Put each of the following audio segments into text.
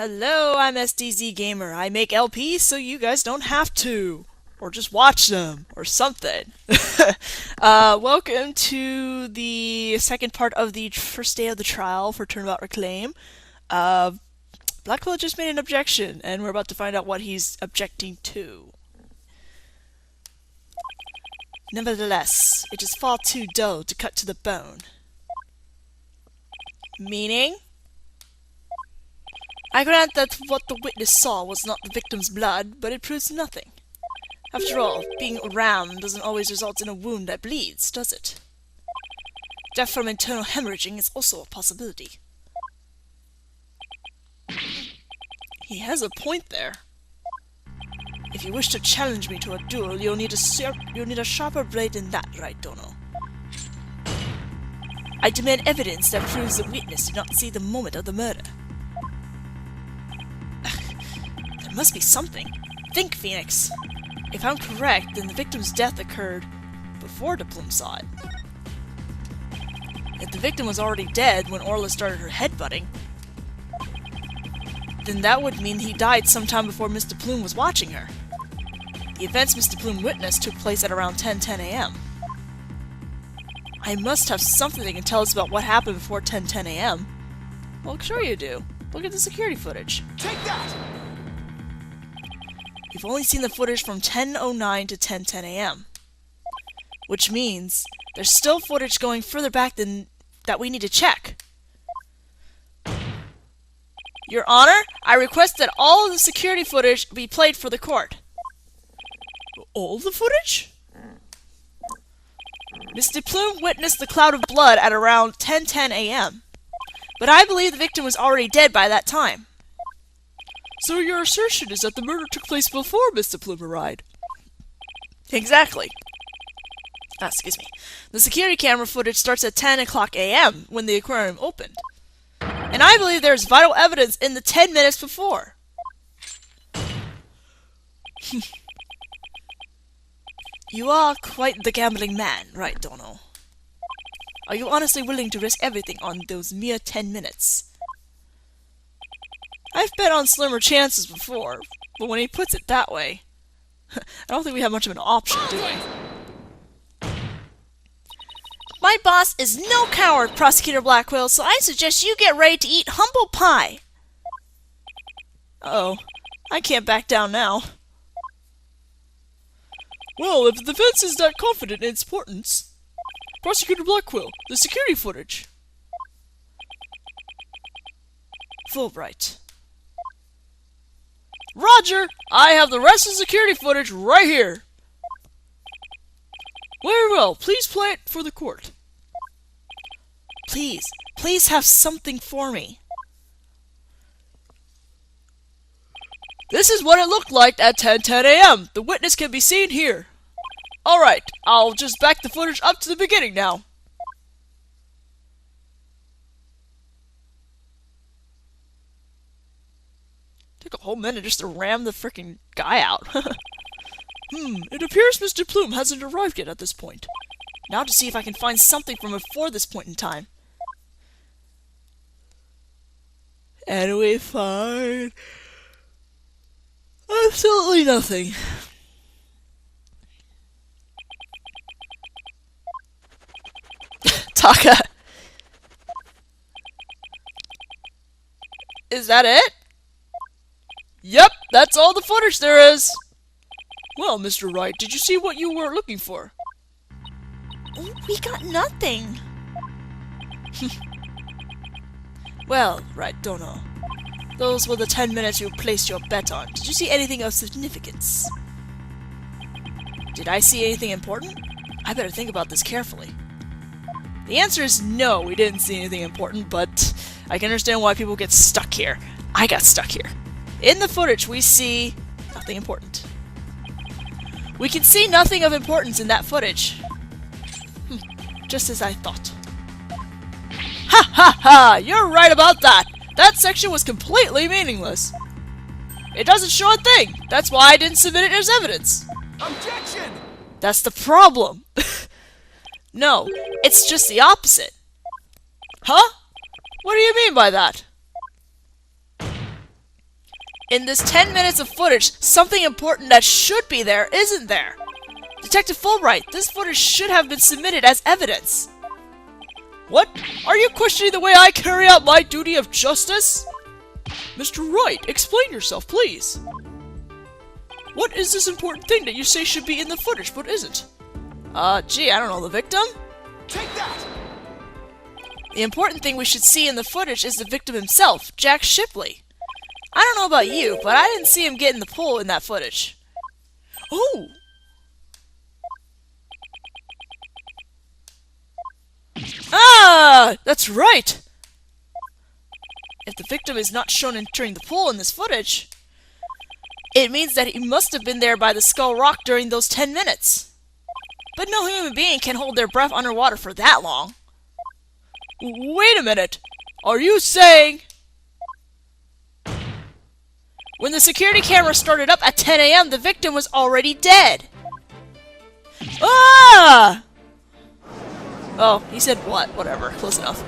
Hello, I'm SDZ Gamer. I make LPs so you guys don't have to. Or just watch them, or something. Welcome to the second part of the first day of the trial for Turnabout Reclaim. Blackwell just made an objection, and we're about to find out what he's objecting to. Nevertheless, it is far too dull to cut to the bone. Meaning? I grant that what the witness saw was not the victim's blood, but it proves nothing. After all, being rammed doesn't always result in a wound that bleeds, does it? Death from internal hemorrhaging is also a possibility. He has a point there. If you wish to challenge me to a duel, you'll need a sharper blade than that, right, Dono? I demand evidence that proves the witness did not see the moment of the murder. There must be something. Think, Phoenix. If I'm correct, then the victim's death occurred before Deplume saw it. If the victim was already dead when Orla started her headbutting, then that would mean he died sometime before Miss Deplume was watching her. The events Miss Deplume witnessed took place at around 10:10 a.m. I must have something that can tell us about what happened before 10:10 a.m. Well, sure you do. Look at the security footage. Take that! We've only seen the footage from 10:09 to 10:10 a.m. Which means there's still footage going further back than that we need to check. Your Honor, I request that all of the security footage be played for the court. All the footage? Miss Deplume witnessed the cloud of blood at around 10:10 a.m. But I believe the victim was already dead by that time. So your assertion is that the murder took place before Miss Deplume arrived? Exactly. Excuse me. The security camera footage starts at 10 o'clock a.m. when the aquarium opened. And I believe there's vital evidence in the 10 minutes before. You are quite the gambling man, right, Dono? Are you honestly willing to risk everything on those mere 10 minutes? I've bet on slimmer chances before, but when he puts it that way, I don't think we have much of an option, do we? My boss is no coward, Prosecutor Blackwell, so I suggest you get ready to eat humble pie. Uh-oh. I can't back down now. Well, if the defense is that confident in its importance, Prosecutor Blackwell, the security footage. Fulbright. Roger! I have the rest of the security footage right here. Very well, please play it for the court. Please have something for me. This is what it looked like at 10:10 a.m. The witness can be seen here. Alright, I'll just back the footage up to the beginning now. Took a whole minute just to ram the frickin' guy out. It appears Miss Deplume hasn't arrived yet at this point. Now to see if I can find something from before this point in time. And we find absolutely nothing. Taka. Is that it? Yep, that's all the footage there is. Well, Mr. Wright, did you see what you were looking for? We got nothing. Well, right, Dono. Those were the 10 minutes you placed your bet on. Did you see anything of significance? Did I see anything important? I better think about this carefully. The answer is no, we didn't see anything important, but I can understand why people get stuck here. I got stuck here. In the footage, we see nothing important. We can see nothing of importance in that footage. Just as I thought. Ha ha ha! You're right about that! That section was completely meaningless. It doesn't show a thing! That's why I didn't submit it as evidence. Objection! That's the problem. No, it's just the opposite. Huh? What do you mean by that? In this 10 minutes of footage, something important that should be there isn't there. Detective Fulbright, this footage should have been submitted as evidence. What? Are you questioning the way I carry out my duty of justice? Mr. Wright, explain yourself, please. What is this important thing that you say should be in the footage but isn't? Gee, I don't know, the victim? Take that! The important thing we should see in the footage is the victim himself, Jack Shipley. I don't know about you, but I didn't see him get in the pool in that footage. Oh! Ah! That's right! If the victim is not shown entering the pool in this footage, it means that he must have been there by the Skull Rock during those 10 minutes. But no human being can hold their breath underwater for that long. Wait a minute! Are you saying... When the security camera started up at 10 a.m., the victim was already dead! Ah! Oh, he said what? Whatever. Close enough.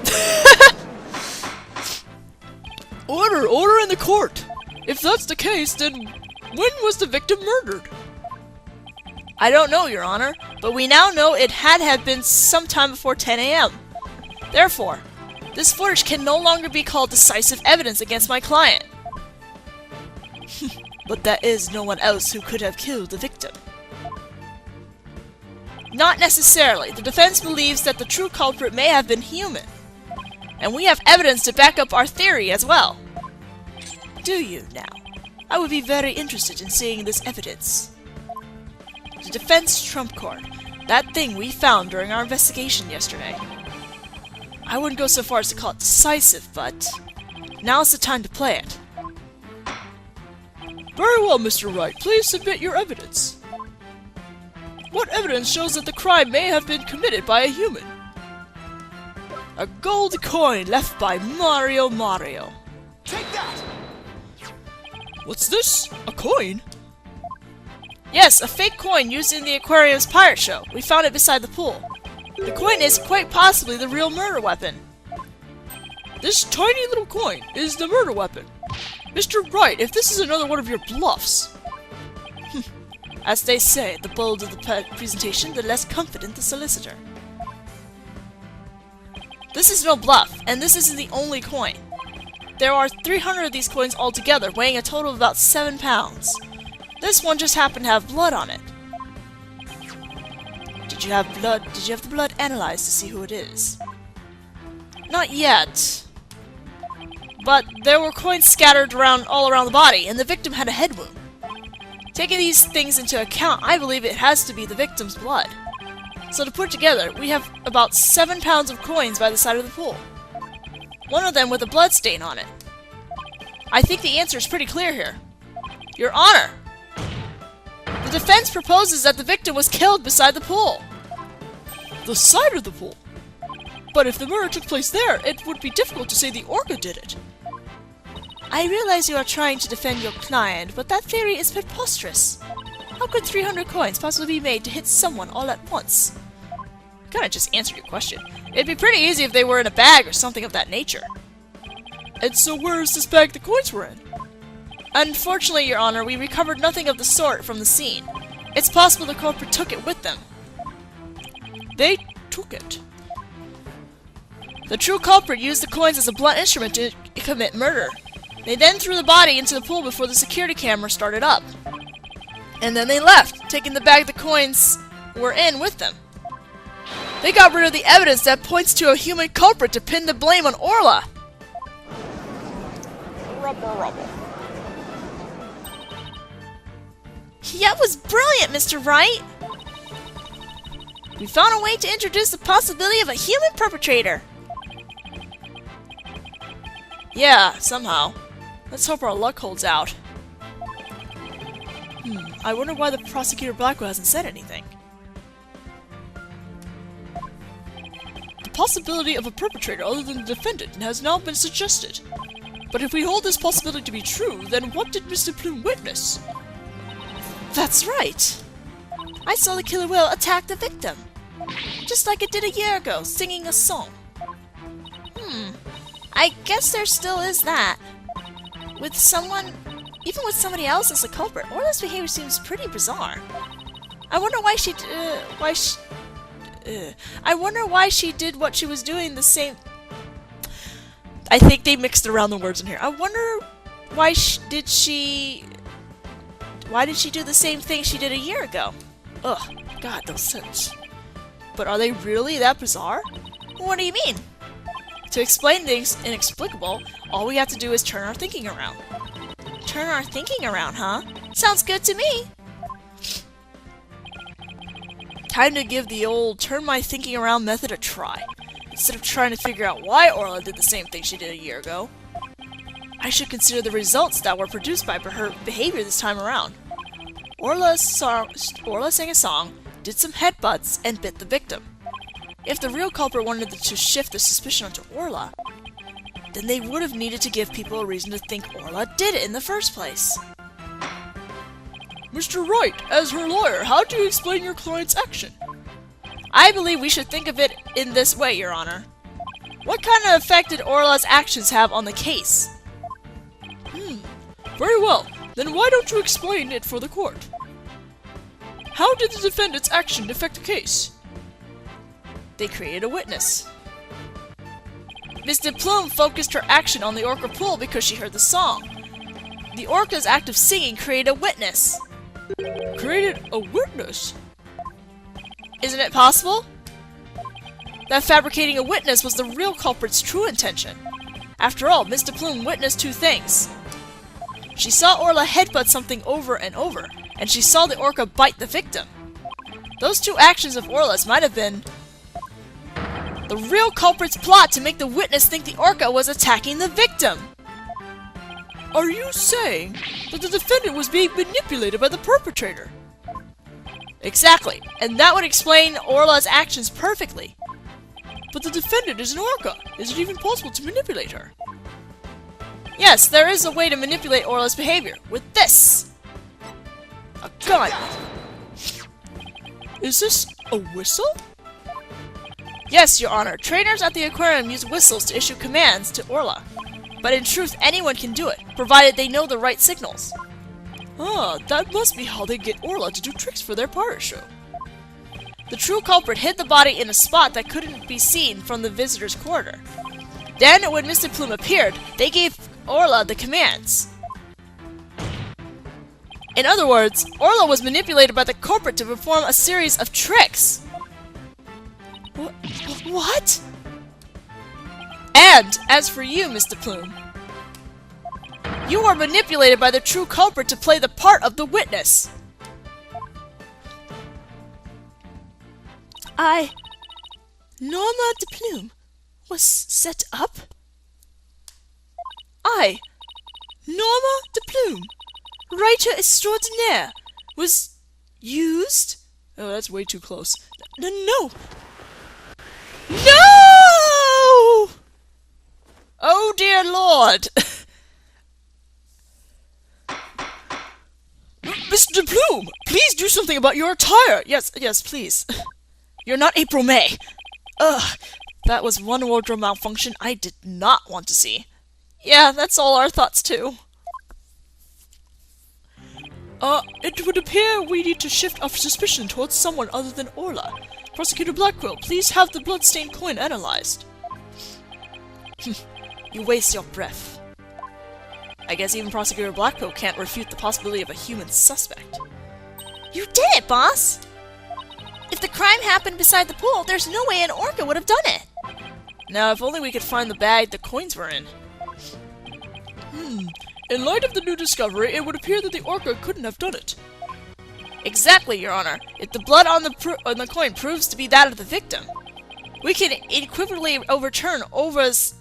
Order! Order in the court! If that's the case, then when was the victim murdered? I don't know, Your Honor, but we now know it had been sometime before 10 a.m. Therefore, this footage can no longer be called decisive evidence against my client. But there is no one else who could have killed the victim. Not necessarily. The defense believes that the true culprit may have been human. And we have evidence to back up our theory as well. Do you, now? I would be very interested in seeing this evidence. The defense trump card. That thing we found during our investigation yesterday. I wouldn't go so far as to call it decisive, but now's the time to play it. Very well, Mr. Wright. Please submit your evidence. What evidence shows that the crime may have been committed by a human? A gold coin left by Mario. Take that! What's this? A coin? Yes, a fake coin used in the aquarium's pirate show. We found it beside the pool. The coin is quite possibly the real murder weapon. This tiny little coin is the murder weapon. Mr. Wright, if this is another one of your bluffs... As they say, the bolder the presentation, the less confident the solicitor. This is no bluff, and this isn't the only coin. There are 300 of these coins altogether, weighing a total of about 7 pounds. This one just happened to have blood on it. Did you have the blood analyzed to see who it is? Not yet. But there were coins scattered around all around the body, and the victim had a head wound. Taking these things into account, I believe it has to be the victim's blood. So to put together, we have about 7 pounds of coins by the side of the pool. One of them with a blood stain on it. I think the answer is pretty clear here. Your Honor! The defense proposes that the victim was killed beside the pool. The side of the pool? But if the murder took place there, it would be difficult to say the orca did it. I realize you are trying to defend your client, but that theory is preposterous. How could 300 coins possibly be made to hit someone all at once? Kinda just answered your question. It'd be pretty easy if they were in a bag or something of that nature. And so where is this bag the coins were in? Unfortunately, Your Honor, we recovered nothing of the sort from the scene. It's possible the culprit took it with them. They took it? The true culprit used the coins as a blunt instrument to commit murder. They then threw the body into the pool before the security camera started up. And then they left, taking the bag the coins were in with them. They got rid of the evidence that points to a human culprit to pin the blame on Orla. Rubble. That was brilliant, Mr. Wright! We found a way to introduce the possibility of a human perpetrator. Yeah, somehow. Let's hope our luck holds out. I wonder why the prosecutor Blackwell hasn't said anything. The possibility of a perpetrator other than the defendant has now been suggested. But if we hold this possibility to be true, then what did Mr. Deplume witness? That's right! I saw the killer whale attack the victim. Just like it did a year ago, singing a song. I guess there still is that. With someone Even with somebody else as the culprit, Orla's behavior seems pretty bizarre. I wonder why she did what she was doing the same... I think they mixed around the words in here. I wonder why did she do the same thing she did a year ago? Ugh, God, those sense. But are they really that bizarre? What do you mean? To explain things inexplicable, all we have to do is turn our thinking around. Turn our thinking around, huh? Sounds good to me! Time to give the old turn my thinking around method a try. Instead of trying to figure out why Orla did the same thing she did a year ago, I should consider the results that were produced by her behavior this time around. Orla sang a song, did some headbutts, and bit the victim. If the real culprit wanted to shift the suspicion onto Orla, then they would have needed to give people a reason to think Orla did it in the first place. Mr. Wright, as her lawyer, how do you explain your client's action? I believe we should think of it in this way, Your Honor. What kind of effect did Orla's actions have on the case? Very well. Then why don't you explain it for the court? How did the defendant's action affect the case? They created a witness. Miss Deplume focused her action on the orca pool because she heard the song. The orca's act of singing created a witness. Created a witness? Isn't it possible that fabricating a witness was the real culprit's true intention? After all, Miss Deplume witnessed two things. She saw Orla headbutt something over and over, and she saw the orca bite the victim. Those two actions of Orla's might have been the real culprit's plot to make the witness think the orca was attacking the victim. Are you saying that the defendant was being manipulated by the perpetrator? Exactly, and that would explain Orla's actions perfectly. But the defendant is an orca. Is it even possible to manipulate her? Yes, there is a way to manipulate Orla's behavior. With this! A gun! Is this a whistle? Yes, Your Honor. Trainers at the aquarium use whistles to issue commands to Orla. But in truth, anyone can do it, provided they know the right signals. Ah, that must be how they get Orla to do tricks for their pirate show. The true culprit hid the body in a spot that couldn't be seen from the visitor's corridor. Then, when Mr. Plume appeared, they gave Orla the commands. In other words, Orla was manipulated by the culprit to perform a series of tricks. What? And, as for you, Mr. Plume, you were manipulated by the true culprit to play the part of the witness. Norma Deplume, was set up? Norma Deplume, writer extraordinaire, was used? Oh, that's way too close. No! No! Oh dear Lord! Mr. Deplume, please do something about your attire! Yes, please. You're not April May. Ugh, that was one wardrobe malfunction I did not want to see. Yeah, that's all our thoughts too. It would appear we need to shift our suspicion towards someone other than Orla. Prosecutor Blackwell, please have the bloodstained coin analyzed. You waste your breath. I guess even Prosecutor Blackwell can't refute the possibility of a human suspect. You did it, boss! If the crime happened beside the pool, there's no way an orca would have done it! Now, if only we could find the bag the coins were in. In light of the new discovery, it would appear that the orca couldn't have done it. Exactly, Your Honor. If the blood on the coin proves to be that of the victim, we can equivocally overturn Orla's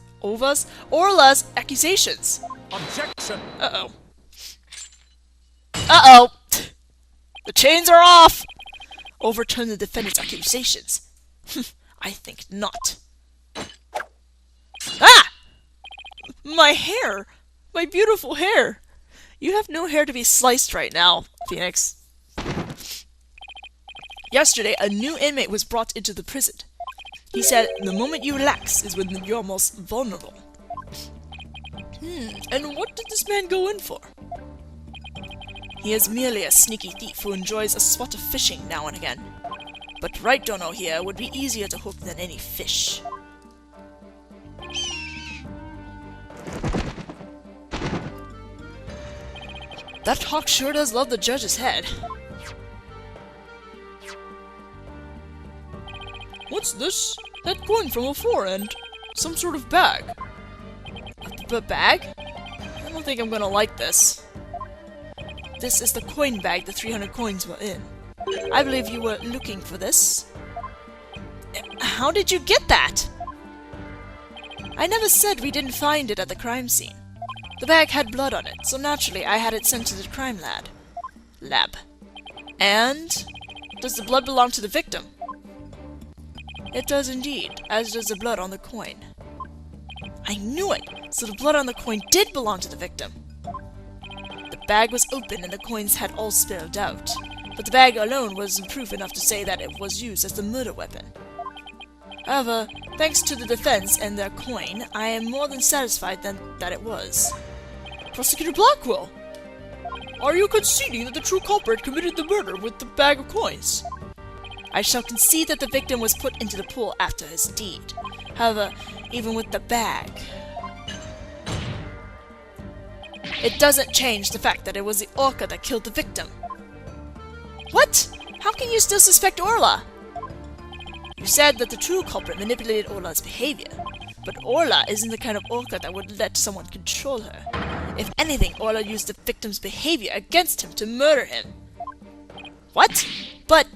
accusations. Objection! Uh-oh. Uh-oh! The chains are off! Overturn the defendant's accusations. I think not. Ah! My hair! My beautiful hair! You have no hair to be sliced right now, Phoenix. Yesterday, a new inmate was brought into the prison. He said, the moment you relax is when you're most vulnerable. And what did this man go in for? He is merely a sneaky thief who enjoys a spot of fishing now and again. But Right Dono here would be easier to hook than any fish. That hawk sure does love the judge's head. What's this? That coin from before and some sort of bag. A bag? I don't think I'm gonna like this. This is the coin bag the 300 coins were in. I believe you were looking for this. How did you get that? I never said we didn't find it at the crime scene. The bag had blood on it, so naturally I had it sent to the crime lab. And? Does the blood belong to the victim? It does indeed, as does the blood on the coin. I knew it! So the blood on the coin did belong to the victim. The bag was open and the coins had all spilled out, but the bag alone wasn't proof enough to say that it was used as the murder weapon. However, thanks to the defense and their coin, I am more than satisfied that it was. Prosecutor Blackwell! Are you conceding that the true culprit committed the murder with the bag of coins? I shall concede that the victim was put into the pool after his deed. However, even with the bag, it doesn't change the fact that it was the orca that killed the victim. What? How can you still suspect Orla? You said that the true culprit manipulated Orla's behavior, but Orla isn't the kind of orca that would let someone control her. If anything, Orla used the victim's behavior against him to murder him. What? But...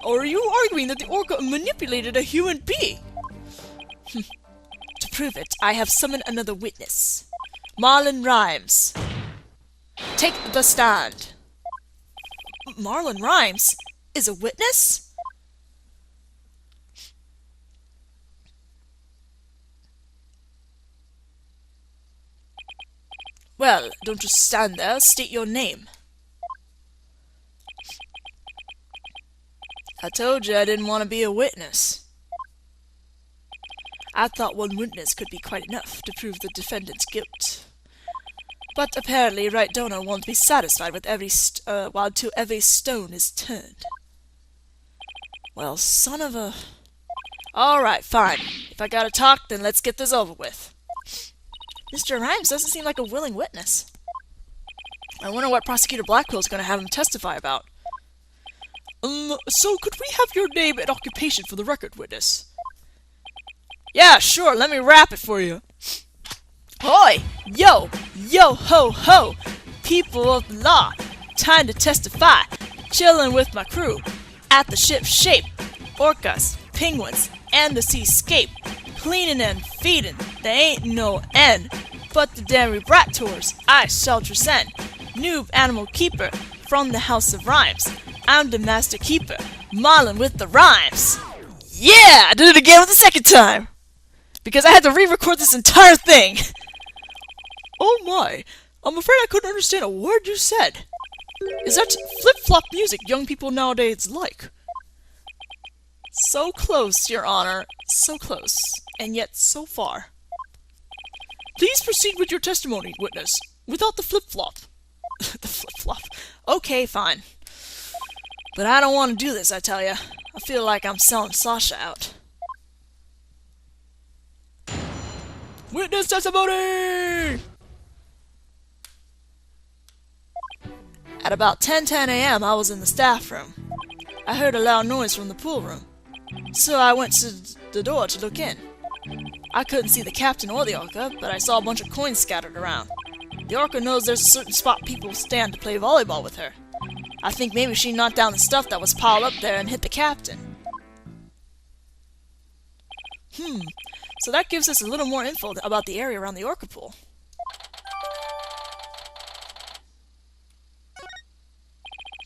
Or are you arguing that the orca manipulated a human being? To prove it, I have summoned another witness. Marlon Rimes. Take the stand. Marlon Rimes is a witness? Well, don't just stand there. State your name. I told you I didn't want to be a witness. I thought one witness could be quite enough to prove the defendant's guilt. But apparently Right Dono won't be satisfied with while till every stone is turned. Well, son of a... Alright, fine. If I gotta talk, then let's get this over with. Mr. Rimes doesn't seem like a willing witness. I wonder what Prosecutor Blackwell's gonna have him testify about. So could we have your name and occupation for the record, witness? Yeah, sure, let me rap it for you. Hoi! Yo! Yo ho ho! People of the law! Time to testify! Chillin' with my crew! At the ship's shape! Orcas, penguins, and the seascape! Cleanin' and feedin', there ain't no end! But the damn rebrators I shall transcend! Noob animal keeper from the house of rhymes! I'm the master keeper, Marlon with the rhymes! Yeah! I did it again with the second time! Because I had to re-record this entire thing! Oh my! I'm afraid I couldn't understand a word you said! Is that flip-flop music young people nowadays like? So close, Your Honor. So close. And yet so far. Please proceed with your testimony, witness. Without the flip-flop. The flip-flop. Okay, fine. But I don't want to do this, I tell ya. I feel like I'm selling Sasha out. Witness testimony! At about 10:10 a.m. I was in the staff room. I heard a loud noise from the pool room. So I went to the door to look in. I couldn't see the captain or the orca, but I saw a bunch of coins scattered around. The orca knows there's a certain spot people stand to play volleyball with her. I think maybe she knocked down the stuff that was piled up there and hit the captain. So that gives us a little more info about the area around the orca pool.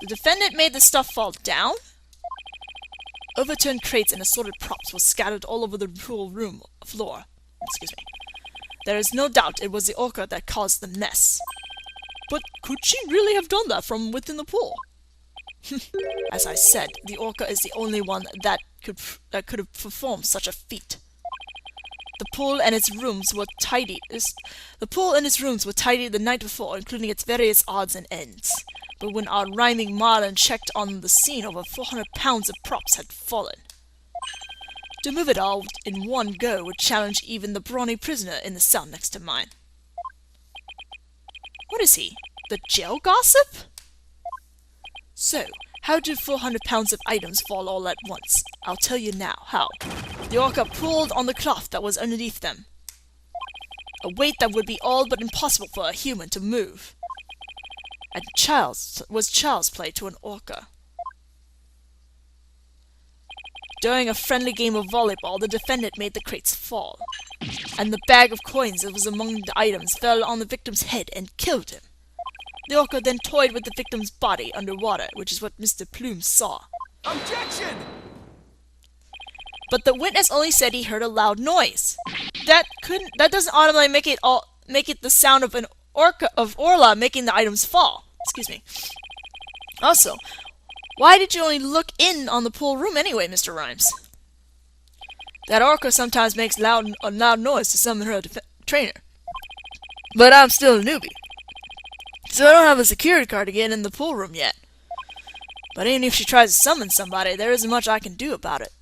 The defendant made the stuff fall down? Overturned crates and assorted props were scattered all over the pool room floor. Excuse me. There is no doubt it was the orca that caused the mess. But could she really have done that from within the pool? As I said, the orca is the only one that could have performed such a feat. The pool and its rooms were tidy. The pool and its rooms were tidy the night before, including its various odds and ends. But when our rhyming Marlon checked on the scene, over 400 pounds of props had fallen. To move it all in one go would challenge even the brawny prisoner in the cell next to mine. What is he? The jail gossip? So, how did 400 pounds of items fall all at once? I'll tell you now how. The orca pulled on the cloth that was underneath them. A weight that would be all but impossible for a human to move. And child's play to an orca. During a friendly game of volleyball, the defendant made the crates fall, and the bag of coins that was among the items fell on the victim's head and killed him. The orca then toyed with the victim's body underwater, which is what Mr. Deplume saw. Objection! But the witness only said he heard a loud noise. That doesn't automatically make it the sound of Orla making the items fall. Excuse me. Also, why did you only look in on the pool room anyway, Mr. Rimes? That orca sometimes makes a loud noise to summon her trainer. But I'm still a newbie, so I don't have a security card to get in the pool room yet. But even if she tries to summon somebody, there isn't much I can do about it.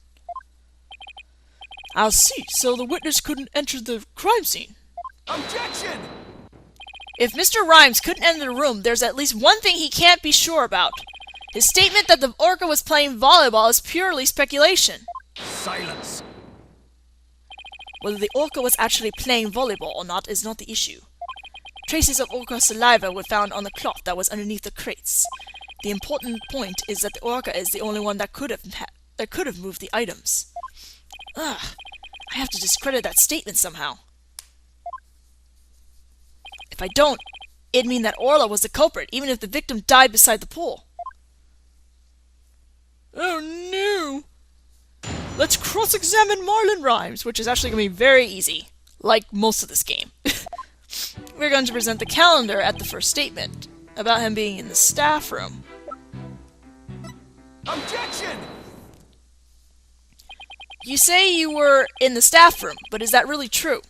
I'll see, so the witness couldn't enter the crime scene. Objection! If Mr. Rimes couldn't enter the room, there's at least one thing he can't be sure about. His statement that the orca was playing volleyball is purely speculation. Silence! Whether the orca was actually playing volleyball or not is not the issue. Traces of orca saliva were found on the cloth that was underneath the crates. The important point is that the orca is the only one that could have moved the items. Ugh, I have to discredit that statement somehow. If I don't, it'd mean that Orla was the culprit, even if the victim died beside the pool. Oh no! Let's cross-examine Marlon Rimes, which is actually going to be very easy, like most of this game. We're going to present the calendar at the first statement, about him being in the staff room. Objection! You say you were in the staff room, but is that really true?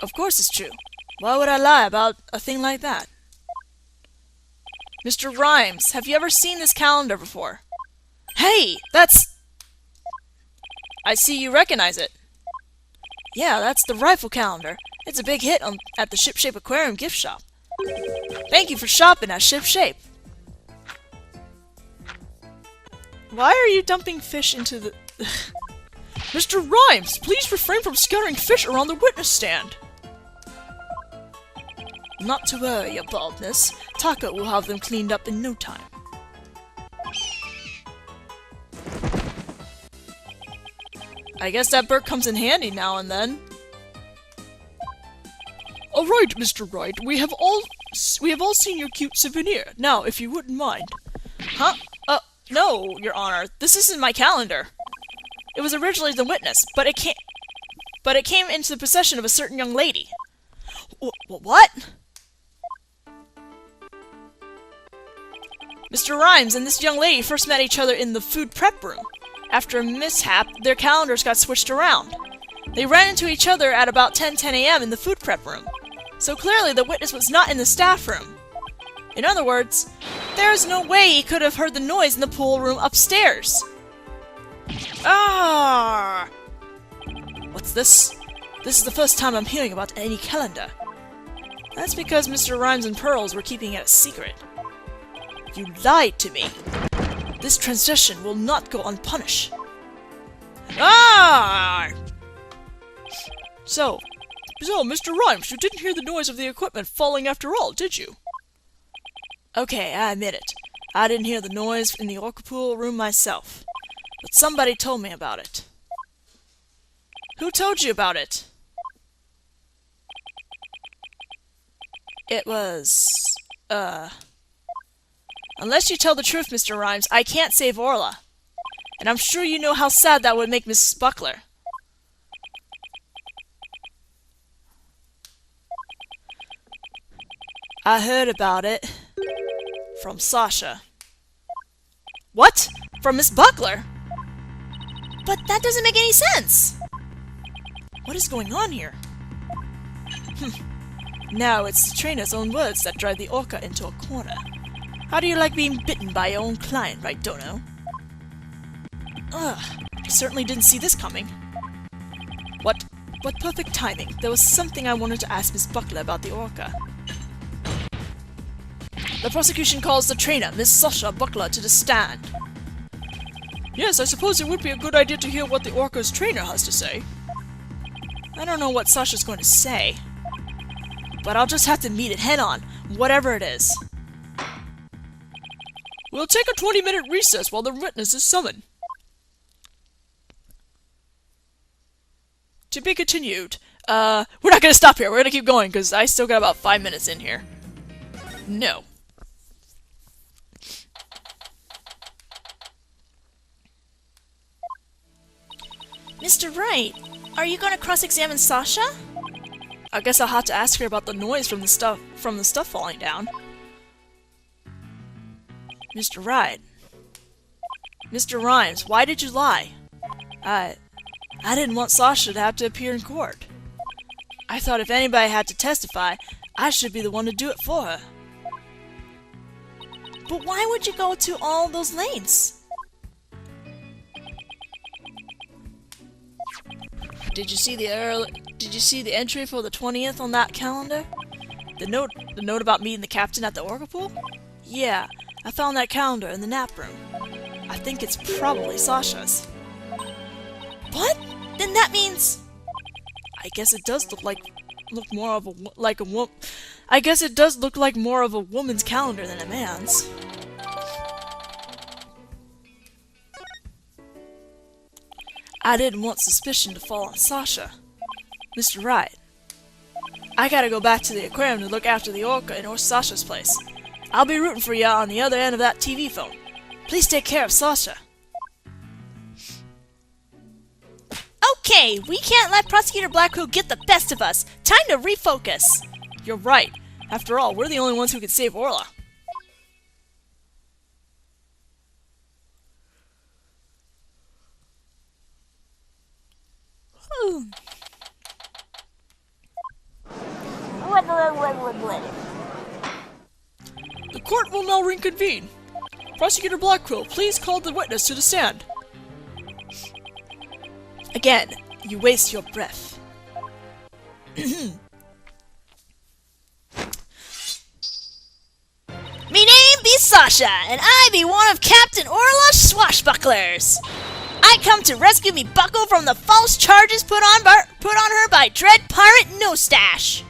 Of course it's true. Why would I lie about a thing like that? Mr. Rimes, have you ever seen this calendar before? Hey, that's... I see you recognize it. Yeah, that's the rifle calendar. It's a big hit at the Ship Shape Aquarium gift shop. Thank you for shopping at Ship Shape. Why are you dumping fish into the... Mr. Rimes, please refrain from scattering fish around the witness stand. Not to worry, your baldness. Taco will have them cleaned up in no time. I guess that bird comes in handy now and then. Alright, Mr. Wright, we have all seen your cute souvenir. Now, if you wouldn't mind. Huh? No, Your Honor. This isn't my calendar. It was originally the witness, but it came into the possession of a certain young lady. What? Mr. Rimes and this young lady first met each other in the food prep room. After a mishap, their calendars got switched around. They ran into each other at about 10 a.m. in the food prep room. So clearly the witness was not in the staff room. In other words, there is no way he could have heard the noise in the pool room upstairs. Ah! What's this? This is the first time I'm hearing about any calendar. That's because Mr. Rimes and Pearls were keeping it a secret. You lied to me. This transgression will not go unpunished. Ah! So, Mr. Rimes, you didn't hear the noise of the equipment falling after all, did you? Okay, I admit it. I didn't hear the noise in the orca pool room myself. But somebody told me about it. Who told you about it? It was... Unless you tell the truth, Mr. Rimes, I can't save Orla. And I'm sure you know how sad that would make Mrs. Buckler. I heard about it. From Sasha. What? From Miss Buckler? But that doesn't make any sense! What is going on here? Now it's the trainer's own words that drive the orca into a corner. How do you like being bitten by your own client, right, Dono? Ugh, I certainly didn't see this coming. What perfect timing. There was something I wanted to ask Miss Buckler about the orca. The prosecution calls the trainer, Miss Sasha Buckler, to the stand. Yes, I suppose it would be a good idea to hear what the orca's trainer has to say. I don't know what Sasha's going to say, but I'll just have to meet it head-on, whatever it is. We'll take a 20-minute recess while the witness is summoned. To be continued. We're not gonna stop here. We're gonna keep going, because I still got about 5 minutes in here. No. Mr. Wright, are you gonna cross-examine Sasha? I guess I'll have to ask her about the noise from the stuff falling down. Mr. Wright. Mr. Rimes, why did you lie? I didn't want Sasha to have to appear in court. I thought if anybody had to testify, I should be the one to do it for her. But why would you go to all those lengths? Did you see the entry for the 20th on that calendar? The note about meeting the captain at the orca pool? Yeah, I found that calendar in the nap room. I think it's probably Sasha's. What? Then that means... I guess it does look more of a I guess it does look like more of a woman's calendar than a man's. I didn't want suspicion to fall on Sasha. Mr. Wright, I gotta go back to the aquarium to look after the orca in Sasha's place. I'll be rooting for ya on the other end of that TV phone. Please take care of Sasha. Okay, we can't let Prosecutor Blackwell get the best of us. Time to refocus. You're right. After all, we're the only ones who can save Orla. The court will now reconvene. Prosecutor Blackwell, please call the witness to the stand. Again, you waste your breath. Me name be Sasha, and I be one of Captain Orla's swashbucklers. I come to rescue me bucko from the false charges put on her by dread pirate No-Stash.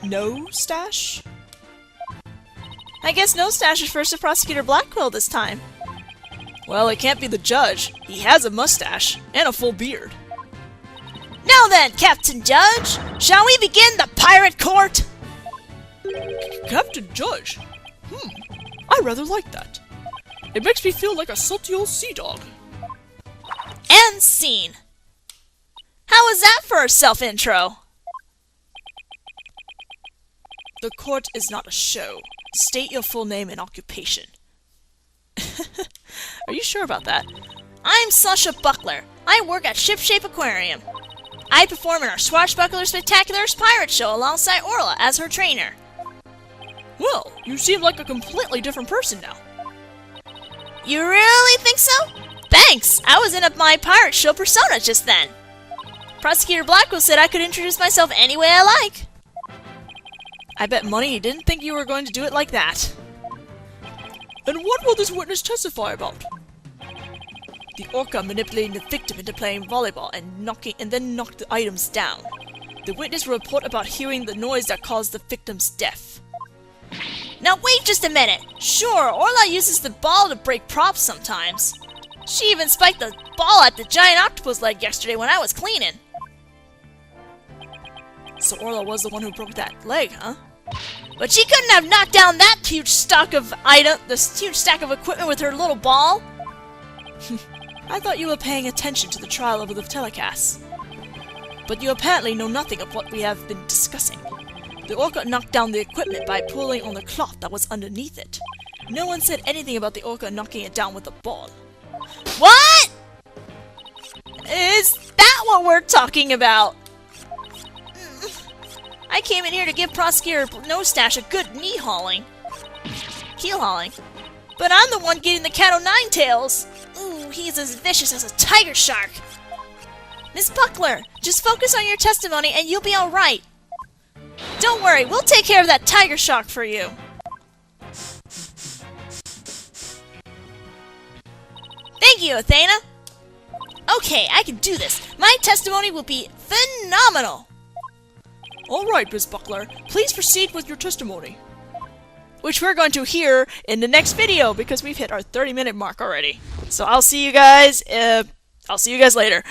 No-Stash? I guess No-Stash refers to Prosecutor Blackwell this time. Well, it can't be the judge. He has a mustache and a full beard. Now then, Captain Judge, shall we begin the pirate court? Captain Judge? I rather like that. It makes me feel like a salty old sea dog. And scene. How was that for a self-intro? The court is not a show. State your full name and occupation. Are you sure about that? I'm Sasha Buckler. I work at Shipshape Aquarium. I perform in our Swashbuckler Spectacular's pirate show alongside Orla as her trainer. Well, you seem like a completely different person now. You really think so? Thanks! I was in my pirate show persona just then. Prosecutor Blackwell said I could introduce myself any way I like. I bet money he didn't think you were going to do it like that. And what will this witness testify about? The orca manipulating the victim into playing volleyball and then knocked the items down. The witness will report about hearing the noise that caused the victim's death. Now wait just a minute. Sure, Orla uses the ball to break props sometimes. She even spiked the ball at the giant octopus leg yesterday when I was cleaning. So Orla was the one who broke that leg, huh? But she couldn't have knocked down that huge stack of equipment with her little ball. I thought you were paying attention to the trial over the telecast. But you apparently know nothing of what we have been discussing. The orca knocked down the equipment by pulling on the cloth that was underneath it. No one said anything about the orca knocking it down with a ball. What? Is that what we're talking about? I came in here to give Prosecutor Nostache a good knee-hauling. Heel-hauling. But I'm the one getting the cat o' nine tails. Ooh, he's as vicious as a tiger shark. Miss Buckler, just focus on your testimony and you'll be alright. Don't worry, we'll take care of that tiger shark for you. Thank you, Athena. Okay, I can do this. My testimony will be phenomenal. Alright, Miss Buckler, please proceed with your testimony. Which we're going to hear in the next video because we've hit our 30-minute mark already. So I'll see you guys later.